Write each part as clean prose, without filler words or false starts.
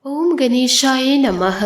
ओम गणेशाय नमः।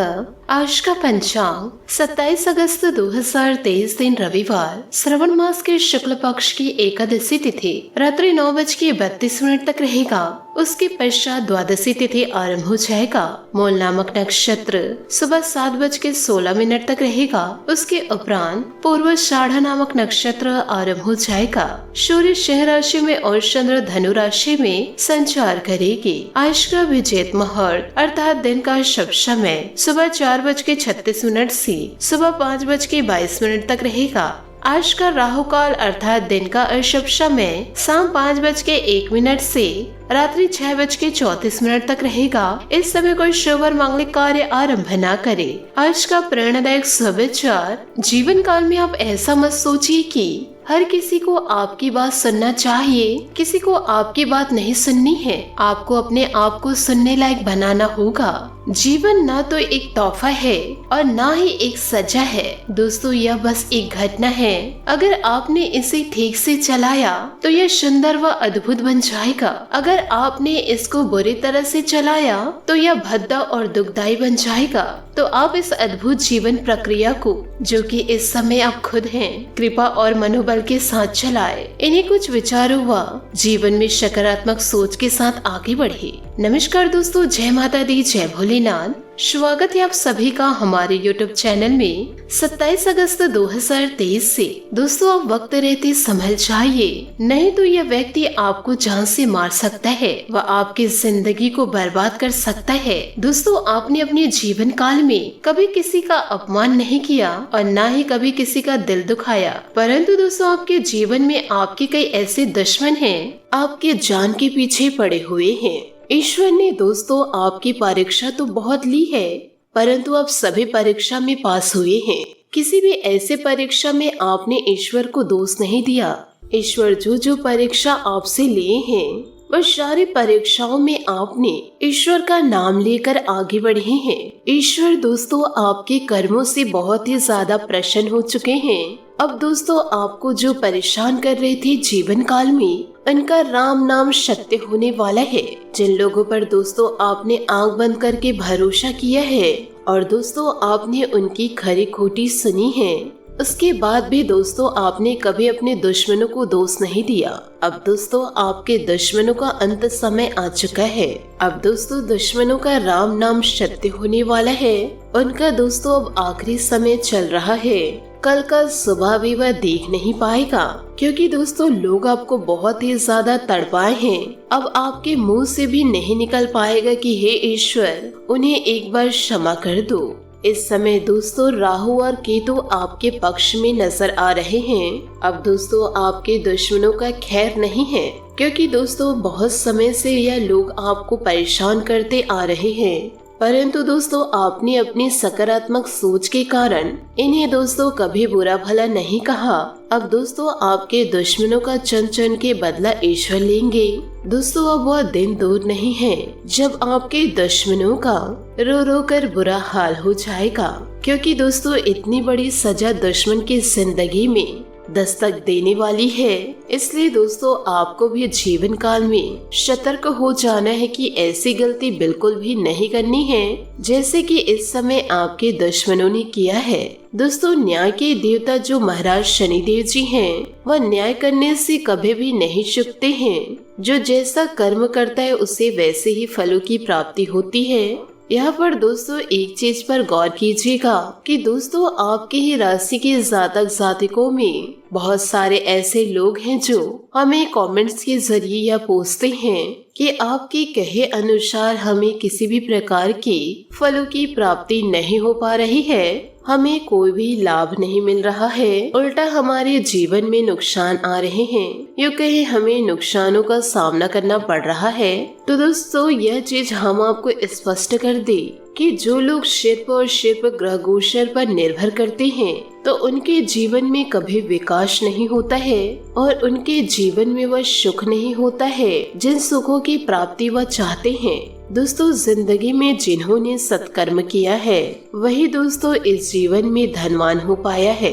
आज का पंचांग 27 अगस्त 2023 दिन रविवार, श्रवण मास के शुक्ल पक्ष की एकादशी तिथि रात्रि 9:32 तक रहेगा। उसके पश्चात द्वादशी तिथि आरंभ हो जाएगा। मूल नामक नक्षत्र सुबह 7:16 तक रहेगा। उसके उपरांत पूर्वाषाढ़ नामक नक्षत्र आरंभ हो जाएगा। सूर्य सिंह राशि में और चंद्र धनु राशि में संचार करेगी। आज का विजेत मुहूर्त अर्थात दिन का शुभ समय सुबह 4:36 से सुबह 5:22 तक रहेगा। आज का राहु काल अर्थात दिन का अशुभ समय शाम 5:01 से रात्रि 6:34 तक रहेगा। इस समय कोई शुभ और मांगलिक कार्य आरंभ न करे। आज का प्रेरणादायक सुविचार, जीवन काल में आप ऐसा मत सोचिए कि हर किसी को आपकी बात सुनना चाहिए, किसी को आपकी बात नहीं सुननी है। आपको अपने आप को सुनने लायक बनाना होगा। जीवन न तो एक तोहफा है और न ही एक सजा है। दोस्तों, यह बस एक घटना है। अगर आपने इसे ठीक से चलाया तो यह सुंदर व अद्भुत बन जाएगा। अगर आपने इसको बुरी तरह से चलाया तो यह भद्दा और दुखदायी बन जाएगा। तो आप इस अद्भुत जीवन प्रक्रिया को, जो कि इस समय आप खुद हैं, कृपा और मनोबल के साथ चलाए। इन्हीं कुछ विचारों व जीवन में सकारात्मक सोच के साथ आगे बढ़े। नमस्कार दोस्तों, जय माता दी, जय भोलेनाथ। स्वागत है आप सभी का हमारे YouTube चैनल में। 27 अगस्त 2023 से दोस्तों आप वक्त रहते संभल जाइए, नहीं तो यह व्यक्ति आपको जान से मार सकता है व आपकी जिंदगी को बर्बाद कर सकता है। दोस्तों, आपने अपने जीवन काल में कभी किसी का अपमान नहीं किया और न ही कभी किसी का दिल दुखाया, परंतु दोस्तों आपके जीवन में आपके कई ऐसे दुश्मन हैं, आपके जान के पीछे पड़े हुए हैं। ईश्वर ने दोस्तों आपकी परीक्षा तो बहुत ली है, परंतु आप सभी परीक्षा में पास हुए हैं। किसी भी ऐसे परीक्षा में आपने ईश्वर को दोष नहीं दिया। ईश्वर जो परीक्षा आपसे लिए हैं, वह सारी परीक्षाओं में आपने ईश्वर का नाम लेकर आगे बढ़े हैं। ईश्वर दोस्तों आपके कर्मों से बहुत ही ज्यादा प्रसन्न हो चुके हैं। अब दोस्तों आपको जो परेशान कर रहे थे जीवन काल में, उनका राम नाम सत्य होने वाला है। जिन लोगों पर दोस्तों आपने आंख बंद करके भरोसा किया है और दोस्तों आपने उनकी खरी खोटी सुनी है, उसके बाद भी दोस्तों आपने कभी अपने दुश्मनों को दोष नहीं दिया। अब दोस्तों आपके दुश्मनों का अंत समय आ चुका है। अब दोस्तों दुश्मनों का राम नाम सत्य होने वाला है। उनका दोस्तों अब आखिरी समय चल रहा है। कल का सुबह भी वह देख नहीं पाएगा, क्योंकि दोस्तों लोग आपको बहुत ही ज्यादा तड़पाए हैं। अब आपके मुंह से भी नहीं निकल पाएगा कि हे ईश्वर, उन्हें एक बार क्षमा कर दो। इस समय दोस्तों राहु और केतु आपके पक्ष में नजर आ रहे हैं। अब दोस्तों आपके दुश्मनों का खैर नहीं है, क्योंकि दोस्तों बहुत समय से यह लोग आपको परेशान करते आ रहे हैं, परंतु दोस्तों आपने अपनी सकारात्मक सोच के कारण इन्हें दोस्तों कभी बुरा भला नहीं कहा। अब दोस्तों आपके दुश्मनों का चुन के बदला ईश्वर लेंगे। दोस्तों अब वह दिन दूर नहीं है जब आपके दुश्मनों का रो रो कर बुरा हाल हो जाएगा, क्योंकि दोस्तों इतनी बड़ी सजा दुश्मन की जिंदगी में दस्तक देने वाली है। इसलिए दोस्तों आपको भी जीवन काल में सतर्क हो जाना है कि ऐसी गलती बिल्कुल भी नहीं करनी है जैसे कि इस समय आपके दुश्मनों ने किया है। दोस्तों न्याय के देवता जो महाराज शनिदेव जी हैं, वह न्याय करने से कभी भी नहीं चूकते हैं। जो जैसा कर्म करता है उसे वैसे ही फलों की प्राप्ति होती है। यहाँ पर दोस्तों एक चीज पर गौर कीजिएगा कि दोस्तों आपकी ही राशि के जातक जातिकों में बहुत सारे ऐसे लोग हैं जो हमें कमेंट्स के जरिए यह पूछते हैं कि आपके कहे अनुसार हमें किसी भी प्रकार की फलों की प्राप्ति नहीं हो पा रही है, हमें कोई भी लाभ नहीं मिल रहा है, उल्टा हमारे जीवन में नुकसान आ रहे हैं, यूँ कहे हमें नुकसानों का सामना करना पड़ रहा है। तो दोस्तों यह चीज हम आपको स्पष्ट कर दे कि जो लोग शिल्प और शिल्प ग्रह गोचर पर निर्भर करते हैं, तो उनके जीवन में कभी विकास नहीं होता है और उनके जीवन में वह सुख नहीं होता है जिन सुखों की प्राप्ति वह चाहते हैं। दोस्तों जिंदगी में जिन्होंने सत्कर्म किया है वही दोस्तों इस जीवन में धनवान हो पाया है,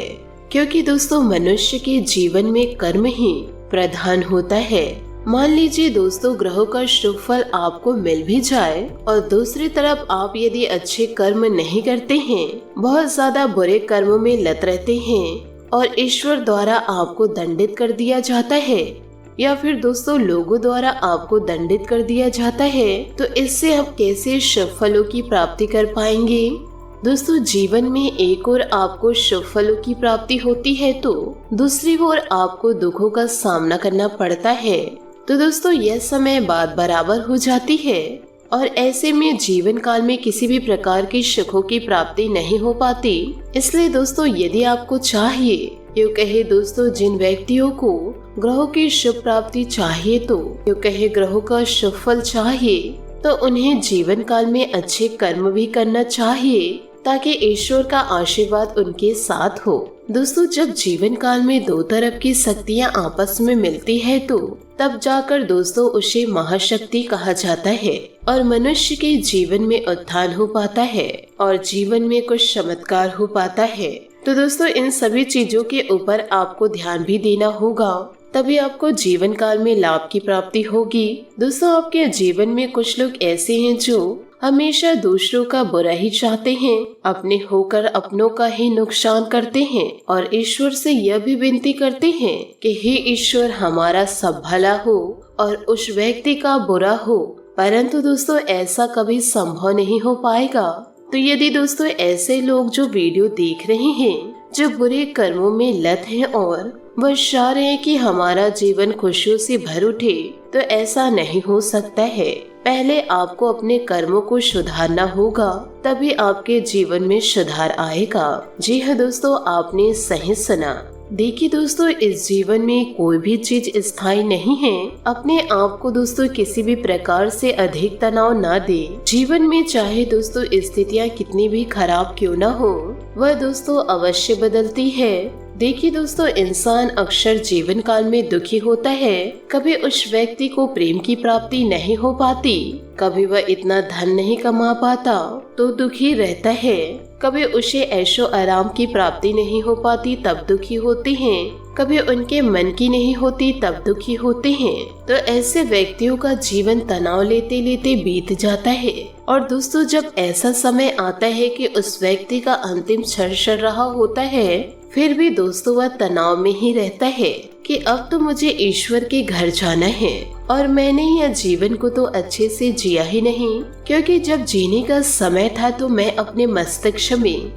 क्योंकि दोस्तों मनुष्य के जीवन में कर्म ही प्रधान होता है। मान लीजिए दोस्तों ग्रहों का शुभ फल आपको मिल भी जाए और दूसरी तरफ आप यदि अच्छे कर्म नहीं करते हैं, बहुत ज्यादा बुरे कर्मों में लत रहते हैं और ईश्वर द्वारा आपको दंडित कर दिया जाता है या फिर दोस्तों लोगों द्वारा आपको दंडित कर दिया जाता है, तो इससे आप कैसे शुभ फलों की प्राप्ति कर पाएंगे। दोस्तों जीवन में एक ओर आपको शुभ फलों की प्राप्ति होती है तो दूसरी ओर आपको दुखों का सामना करना पड़ता है। तो दोस्तों यह समय बात बराबर हो जाती है और ऐसे में जीवन काल में किसी भी प्रकार की सुखों की प्राप्ति नहीं हो पाती। इसलिए दोस्तों यदि आपको चाहिए, यूँ कहे दोस्तों जिन व्यक्तियों को ग्रहों की शुभ प्राप्ति चाहिए, तो यूँ कहे ग्रहों का शुभ फल चाहिए, तो उन्हें जीवन काल में अच्छे कर्म भी करना चाहिए ताकि ईश्वर का आशीर्वाद उनके साथ हो। दोस्तों जब जीवन काल में दो तरफ की शक्तियाँ आपस में मिलती है तो तब जाकर दोस्तों उसे महाशक्ति कहा जाता है और मनुष्य के जीवन में उत्थान हो पाता है और जीवन में कुछ चमत्कार हो पाता है। तो दोस्तों इन सभी चीजों के ऊपर आपको ध्यान भी देना होगा, तभी आपको जीवन काल में लाभ की प्राप्ति होगी। दोस्तों आपके जीवन में कुछ लोग ऐसे हैं जो हमेशा दूसरों का बुरा ही चाहते हैं, अपने होकर अपनों का ही नुकसान करते हैं और ईश्वर से यह भी विनती करते हैं कि हे ईश्वर हमारा सब भला हो और उस व्यक्ति का बुरा हो, परंतु दोस्तों ऐसा कभी संभव नहीं हो पाएगा। तो यदि दोस्तों ऐसे लोग जो वीडियो देख रहे हैं, जो बुरे कर्मों में लत हैं और वह चाह रहे हैं कि हमारा जीवन खुशियों से भर उठे, तो ऐसा नहीं हो सकता है। पहले आपको अपने कर्मों को सुधारना होगा, तभी आपके जीवन में सुधार आएगा। जी हाँ दोस्तों, आपने सही सुना। देखिए दोस्तों इस जीवन में कोई भी चीज स्थायी नहीं है। अपने आप को दोस्तों किसी भी प्रकार से अधिक तनाव ना दे। जीवन में चाहे दोस्तों स्थितियाँ कितनी भी खराब क्यों ना हो, वह दोस्तों अवश्य बदलती है। देखिए दोस्तों इंसान अक्सर जीवन काल में दुखी होता है। कभी उस व्यक्ति को प्रेम की प्राप्ति नहीं हो पाती, कभी वह इतना धन नहीं कमा पाता तो दुखी रहता है, कभी उसे ऐशो आराम की प्राप्ति नहीं हो पाती तब दुखी होते हैं, कभी उनके मन की नहीं होती तब दुखी होते हैं। तो ऐसे व्यक्तियों का जीवन तनाव लेते लेते बीत जाता है और दोस्तों जब ऐसा समय आता है कि उस व्यक्ति का अंतिम क्षण चल रहा होता है, फिर भी दोस्तों वह तनाव में ही रहता है कि अब तो मुझे ईश्वर के घर जाना है और मैंने यह जीवन को तो अच्छे से जिया ही नहीं, क्योंकि जब जीने का समय था तो मैं अपने मस्तिष्क में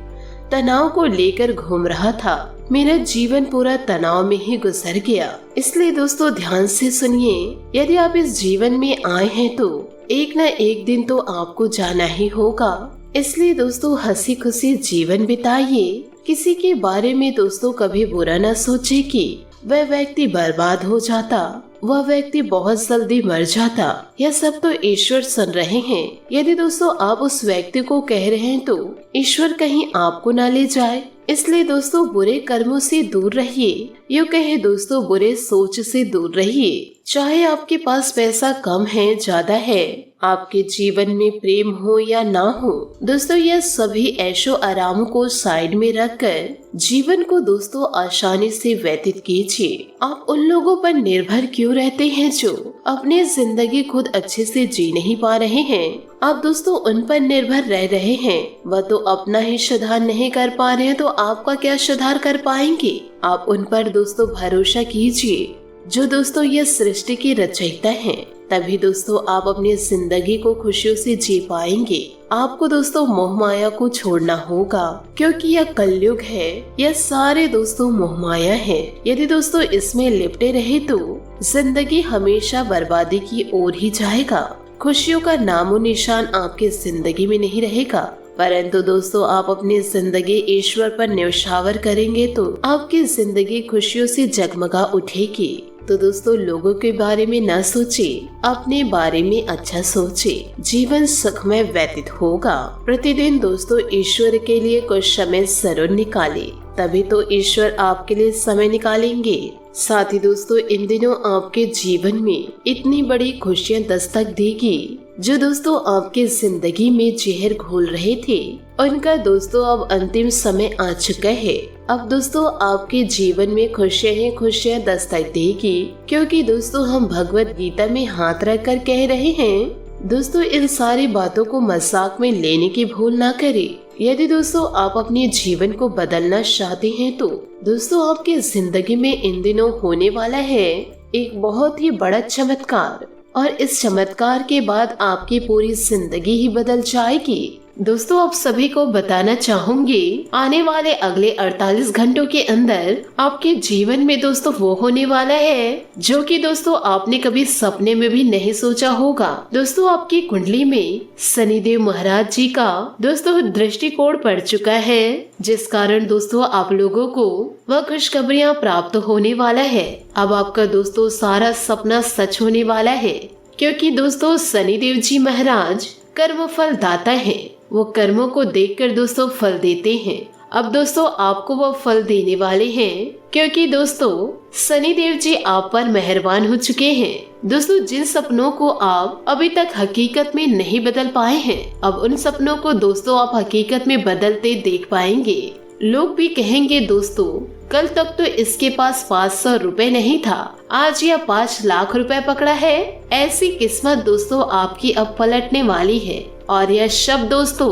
तनाव को लेकर घूम रहा था। मेरा जीवन पूरा तनाव में ही गुजर गया। इसलिए दोस्तों ध्यान से सुनिए, यदि आप इस जीवन में आए हैं तो एक न एक दिन तो आपको जाना ही होगा। इसलिए दोस्तों हंसी खुशी जीवन बिताइए। किसी के बारे में दोस्तों कभी बुरा न सोचे कि वह व्यक्ति बर्बाद हो जाता, वह व्यक्ति बहुत जल्दी मर जाता। यह सब तो ईश्वर सुन रहे हैं। यदि दोस्तों आप उस व्यक्ति को कह रहे हैं तो ईश्वर कहीं आपको ना ले जाए। इसलिए दोस्तों बुरे कर्मों से दूर रहिए, यूँ कहे दोस्तों बुरे सोच से दूर रहिए। चाहे आपके पास पैसा कम है ज्यादा है, आपके जीवन में प्रेम हो या ना हो, दोस्तों यह सभी ऐशो आराम को साइड में रखकर जीवन को दोस्तों आसानी से व्यतीत कीजिए। आप उन लोगों पर निर्भर क्यों रहते हैं जो अपनी जिंदगी खुद अच्छे से जी नहीं पा रहे हैं। आप दोस्तों उन पर निर्भर रह रहे हैं, वह तो अपना ही सुधार नहीं कर पा रहे हैं, तो आपका क्या सुधार कर पाएंगे। आप उन पर दोस्तों भरोसा कीजिए जो दोस्तों यह सृष्टि के रचयिता हैं। तभी दोस्तों आप अपनी जिंदगी को खुशियों से जी पाएंगे। आपको दोस्तों मोह माया को छोड़ना होगा, क्योंकि यह कलयुग है। यह सारे दोस्तों मोह माया है। यदि दोस्तों इसमें लिपटे रहे तो जिंदगी हमेशा बर्बादी की ओर ही जाएगा। खुशियों का नामो निशान आपकी जिंदगी में नहीं रहेगा। परंतु दोस्तों आप अपनी जिंदगी ईश्वर पर न्यौछावर करेंगे तो आपकी जिंदगी खुशियों से जगमगा उठेगी। तो दोस्तों लोगों के बारे में न सोचे, अपने बारे में अच्छा सोचे। जीवन सुखमय व्यतीत होगा। प्रतिदिन दोस्तों ईश्वर के लिए कुछ समय जरूर निकाले, तभी तो ईश्वर आपके लिए समय निकालेंगे। साथ ही दोस्तों इन दिनों आपके जीवन में इतनी बड़ी खुशियाँ दस्तक देगी जो दोस्तों आपके जिंदगी में जहर घोल रहे थे, उनका दोस्तों अब अंतिम समय आ चुका है। अब दोस्तों आपके जीवन में खुशियाँ ही खुशियाँ दस्तक देगी, क्योंकि दोस्तों हम भगवत गीता में हाथ रख कर कह रहे हैं। दोस्तों इन सारी बातों को मजाक में लेने की भूल ना करें। यदि दोस्तों आप अपने जीवन को बदलना चाहते हैं तो दोस्तों आपकी जिंदगी में इन दिनों होने वाला है एक बहुत ही बड़ा चमत्कार, और इस चमत्कार के बाद आपकी पूरी जिंदगी ही बदल जाएगी। दोस्तों आप सभी को बताना चाहूंगी, आने वाले अगले 48 घंटों के अंदर आपके जीवन में दोस्तों वो होने वाला है जो कि दोस्तों आपने कभी सपने में भी नहीं सोचा होगा। दोस्तों आपकी कुंडली में शनिदेव महाराज जी का दोस्तों दृष्टिकोण पड़ चुका है, जिस कारण दोस्तों आप लोगों को वह खुशखबरियाँ प्राप्त होने वाला है। अब आपका दोस्तों सारा सपना सच होने वाला है, क्योंकि दोस्तों शनिदेव जी महाराज कर्म फल दाता है। वो कर्मों को देखकर दोस्तों फल देते हैं। अब दोस्तों आपको वो फल देने वाले हैं, क्योंकि दोस्तों शनिदेव जी आप पर मेहरबान हो चुके हैं। दोस्तों जिन सपनों को आप अभी तक हकीकत में नहीं बदल पाए हैं, अब उन सपनों को दोस्तों आप हकीकत में बदलते देख पाएंगे। लोग भी कहेंगे दोस्तों कल तक तो इसके पास 500 रुपए नहीं था, आज यह 5 लाख रुपए पकड़ा है। ऐसी किस्मत दोस्तों आपकी अब पलटने वाली है, और यह शब्द दोस्तों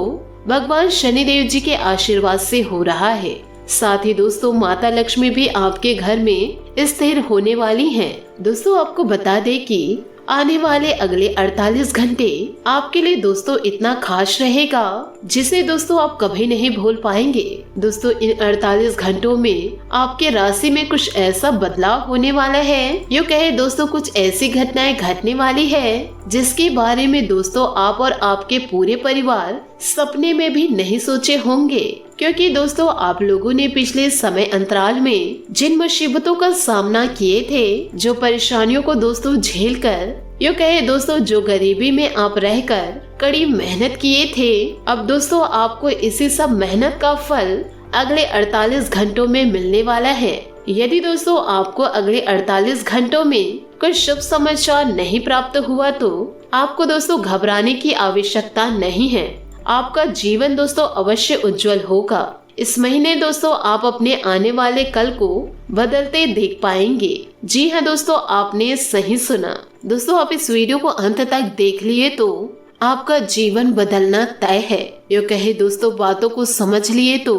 भगवान शनिदेव जी के आशीर्वाद से हो रहा है। साथ ही दोस्तों माता लक्ष्मी भी आपके घर में स्थिर होने वाली हैं। दोस्तों आपको बता दें कि आने वाले अगले 48 घंटे आपके लिए दोस्तों इतना खास रहेगा जिसे दोस्तों आप कभी नहीं भूल पाएंगे। दोस्तों इन 48 घंटों में आपके राशि में कुछ ऐसा बदलाव होने वाला है, यूँ कहे दोस्तों कुछ ऐसी घटनाएं घटने वाली है जिसके बारे में दोस्तों आप और आपके पूरे परिवार सपने में भी नहीं सोचे होंगे। क्योंकि दोस्तों आप लोगों ने पिछले समय अंतराल में जिन मुसीबतों का सामना किए थे, जो परेशानियों को दोस्तों झेल कर, यूँ कहे दोस्तों जो गरीबी में आप रहकर कड़ी मेहनत किए थे, अब दोस्तों आपको इसी सब मेहनत का फल अगले 48 घंटों में मिलने वाला है। यदि दोस्तों आपको अगले 48 घंटों में कोई शुभ समाचार नहीं प्राप्त हुआ तो आपको दोस्तों घबराने की आवश्यकता नहीं है। आपका जीवन दोस्तों अवश्य उज्जवल होगा। इस महीने दोस्तों आप अपने आने वाले कल को बदलते देख पाएंगे। जी हाँ दोस्तों आपने सही सुना। दोस्तों आप इस वीडियो को अंत तक देख लिए तो आपका जीवन बदलना तय है। यो कहे दोस्तों बातों को समझ लिए तो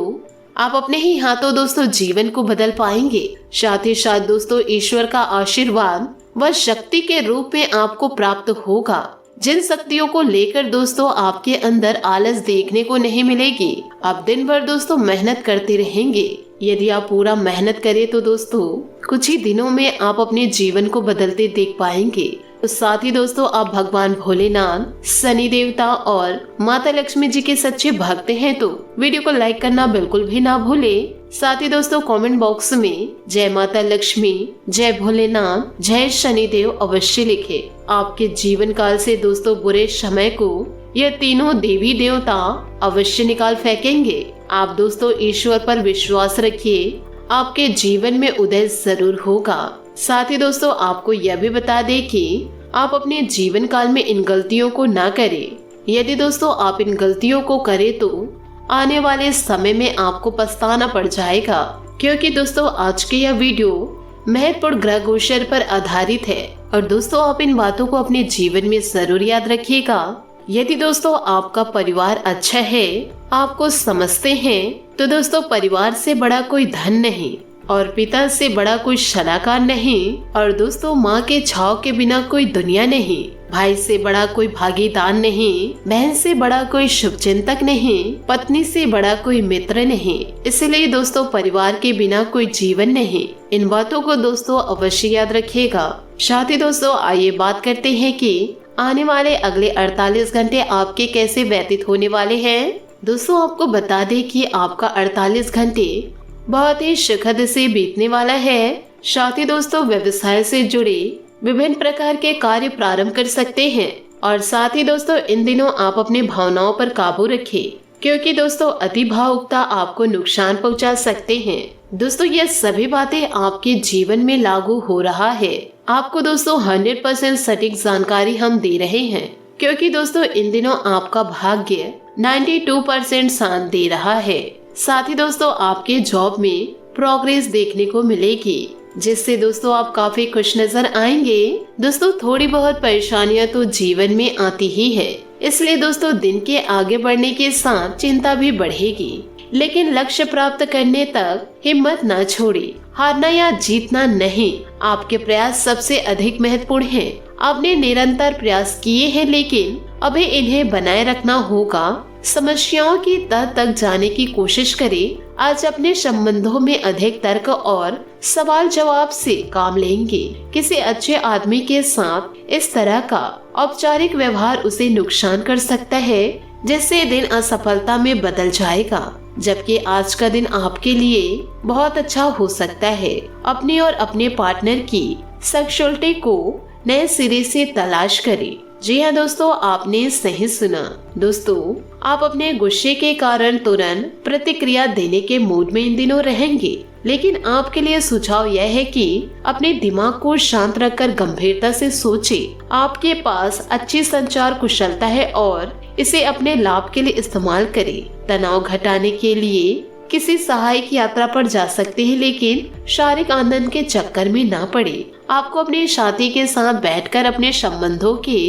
आप अपने ही हाथों दोस्तों जीवन को बदल पाएंगे। साथ ही साथ दोस्तों ईश्वर का आशीर्वाद व शक्ति के रूप में आपको प्राप्त होगा, जिन शक्तियों को लेकर दोस्तों आपके अंदर आलस देखने को नहीं मिलेगी। आप दिन भर दोस्तों मेहनत करते रहेंगे। यदि आप पूरा मेहनत करें तो दोस्तों कुछ ही दिनों में आप अपने जीवन को बदलते देख पाएंगे। तो साथ ही दोस्तों आप भगवान भोलेनाथ, शनि देवता और माता लक्ष्मी जी के सच्चे भक्त हैं तो वीडियो को लाइक करना बिल्कुल भी ना भूले। साथ ही दोस्तों कमेंट बॉक्स में जय माता लक्ष्मी, जय भोलेनाथ, जय शनिदेव अवश्य लिखे। आपके जीवन काल से दोस्तों बुरे समय को ये तीनों देवी देवता अवश्य निकाल फेंकेंगे। आप दोस्तों ईश्वर पर विश्वास रखिए, आपके जीवन में उदय जरूर होगा। साथ ही दोस्तों आपको यह भी बता दें कि आप अपने जीवन काल में इन गलतियों को ना करें। यदि दोस्तों आप इन गलतियों को करें तो आने वाले समय में आपको पछताना पड़ जाएगा। क्योंकि दोस्तों आज की यह वीडियो महत्वपूर्ण ग्रह गोचर पर आधारित है, और दोस्तों आप इन बातों को अपने जीवन में जरूर याद रखिएगा। यदि दोस्तों आपका परिवार अच्छा है, आपको समझते हैं, तो दोस्तों परिवार से बड़ा कोई धन नहीं, और पिता से बड़ा कोई सलाहकार नहीं, और दोस्तों माँ के छाव के बिना कोई दुनिया नहीं, भाई से बड़ा कोई भागीदार नहीं, बहन से बड़ा कोई शुभचिंतक नहीं, पत्नी से बड़ा कोई मित्र नहीं। इसलिए दोस्तों परिवार के बिना कोई जीवन नहीं। इन बातों को दोस्तों अवश्य याद रखिएगा। साथ ही दोस्तों आइए बात करते हैं कि आने वाले अगले 48 घंटे आपके कैसे व्यतीत होने वाले हैं। दोस्तों आपको बता दें कि आपका 48 घंटे बहुत ही सुखद से बीतने वाला है। साथ ही दोस्तों व्यवसाय से जुड़े विभिन्न प्रकार के कार्य प्रारंभ कर सकते हैं, और साथ ही दोस्तों इन दिनों आप अपनी भावनाओं पर काबू रखें, क्योंकि दोस्तों अति भावुकता आपको नुकसान पहुंचा सकते हैं। दोस्तों ये सभी बातें आपके जीवन में लागू हो रहा है। आपको दोस्तों 100% सटीक जानकारी हम दे रहे हैं। क्योंकि दोस्तों इन दिनों आपका भाग्य 92% साथ दे रहा है। साथ ही दोस्तों आपके जॉब में प्रोग्रेस देखने को मिलेगी, जिससे दोस्तों आप काफी खुश नजर आएंगे। दोस्तों थोड़ी बहुत परेशानियां तो जीवन में आती ही है, इसलिए दोस्तों दिन के आगे बढ़ने के साथ चिंता भी बढ़ेगी, लेकिन लक्ष्य प्राप्त करने तक हिम्मत न छोड़े। हारना या जीतना नहीं, आपके प्रयास सबसे अधिक महत्वपूर्ण हैं। आपने निरंतर प्रयास किए हैं, लेकिन अभी इन्हें बनाए रखना होगा। समस्याओं की तह तक जाने की कोशिश करें। आज अपने संबंधों में अधिक तर्क और सवाल जवाब से काम लेंगे। किसी अच्छे आदमी के साथ इस तरह का औपचारिक व्यवहार उसे नुकसान कर सकता है, जिससे दिन असफलता में बदल जाएगा, जबकि आज का दिन आपके लिए बहुत अच्छा हो सकता है। अपने और अपने पार्टनर की सेक्सुअलिटी को नए सिरे से तलाश करें। जी हाँ दोस्तों, आपने सही सुना। दोस्तों आप अपने गुस्से के कारण तुरंत प्रतिक्रिया देने के मूड में इन दिनों रहेंगे, लेकिन आपके लिए सुझाव यह है कि अपने दिमाग को शांत रखकर गंभीरता से सोचें। आपके पास अच्छी संचार कुशलता है और इसे अपने लाभ के लिए इस्तेमाल करें। तनाव घटाने के लिए किसी सहायक यात्रा पर जा सकते हैं, लेकिन शारीरिक आनंद के चक्कर में ना पड़े। आपको अपने साथी के साथ बैठकर अपने संबंधों के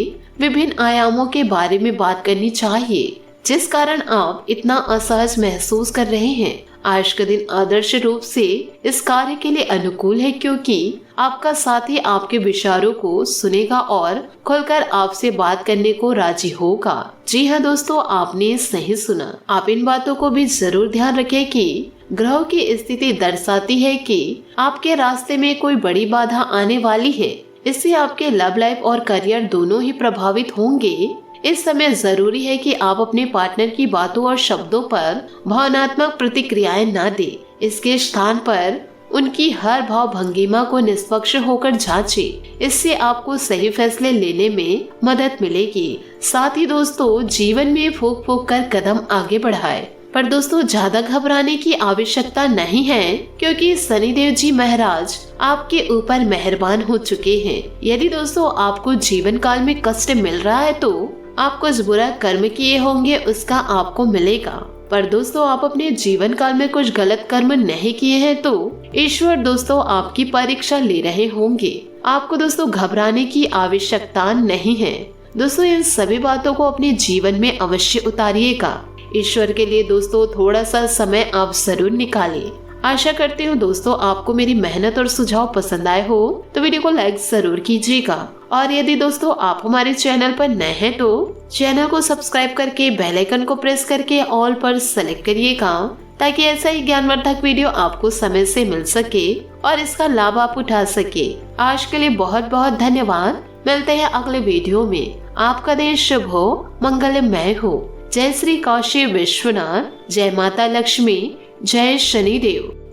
विभिन्न आयामों के बारे में बात करनी चाहिए, जिस कारण आप इतना असहज महसूस कर रहे हैं। आज का दिन आदर्श रूप से इस कार्य के लिए अनुकूल है, क्योंकि आपका साथी आपके विचारों को सुनेगा और खुलकर आपसे बात करने को राजी होगा। जी हाँ दोस्तों, आपने सही सुना। आप इन बातों को भी जरूर ध्यान रखें कि ग्रहों की स्थिति दर्शाती है कि आपके रास्ते में कोई बड़ी बाधा आने वाली है। इससे आपके लव लाइफ और करियर दोनों ही प्रभावित होंगे। इस समय जरूरी है कि आप अपने पार्टनर की बातों और शब्दों पर भावनात्मक प्रतिक्रियाएं न दें। इसके स्थान पर उनकी हर भाव भंगिमा को निष्पक्ष होकर जांचें। इससे आपको सही फैसले लेने में मदद मिलेगी। साथ ही दोस्तों जीवन में फूंक फूंक कर कदम आगे बढ़ाएं। पर दोस्तों ज्यादा घबराने की आवश्यकता नहीं है, क्योंकि शनिदेव जी महाराज आपके ऊपर मेहरबान हो चुके हैं। यदि दोस्तों आपको जीवन काल में कष्ट मिल रहा है तो आप कुछ बुरा कर्म किए होंगे, उसका आपको मिलेगा। पर दोस्तों आप अपने जीवन काल में कुछ गलत कर्म नहीं किए हैं तो ईश्वर दोस्तों आपकी परीक्षा ले रहे होंगे। आपको दोस्तों घबराने की आवश्यकता नहीं है। दोस्तों इन सभी बातों को अपने जीवन में अवश्य उतारिएगा। ईश्वर के लिए दोस्तों थोड़ा सा समय आप जरूर निकालें। आशा करती हूँ दोस्तों आपको मेरी मेहनत और सुझाव पसंद आए हो, तो वीडियो को लाइक जरूर कीजिएगा। और यदि दोस्तों आप हमारे चैनल पर नए हैं तो चैनल को सब्सक्राइब करके बेल आइकन को प्रेस करके ऑल पर सेलेक्ट करिएगा, ताकि ऐसा ही ज्ञानवर्धक वीडियो आपको समय से मिल सके और इसका लाभ आप उठा सके। आज के लिए बहुत बहुत धन्यवाद। मिलते हैं अगले वीडियो में। आपका दिन शुभ हो, मंगलमय हो। जय श्री काशी विश्वनाथ, जय माता लक्ष्मी, जय शनिदेव।